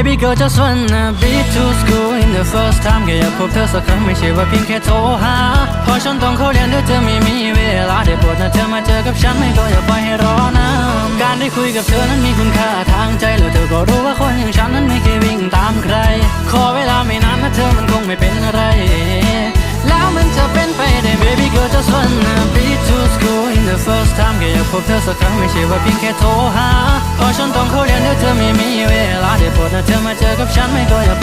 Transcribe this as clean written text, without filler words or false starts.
Baby girl just wanna be to school in the first time แค่อยากพบเธอสักครั้งไม่ใช่ว่าเพียงแค่โทรหาพอฉันต้องเข้าเรียนเดี๋ยวเธอไม่มีเวลาได้โปรดนะเธอมาเจอกับฉันไม่ก็อย่าปล่อยให้รอนะการได้คุยกับเธอนั้นมีคุณค่าทางใจแล้วเธอก็รู้ว่าคนอย่างฉันนั้นไม่เคยวิ่งตามใครขอเวลาไม่นานนะเธอมันคงไม่เป็นอะไรแล้วมันจะเป็นไปได้ Baby girl just wanna be to school in the first time แค่อยากพบเธอสักครั้งไม่ใช่ว่าเพียงแค่โทรหาพอฉันต้องเข้าเรียนเดี๋ยวเธอไม่มีเวลาได้โปรดนะเธอมาเจอกับฉันไม่ก็อย่า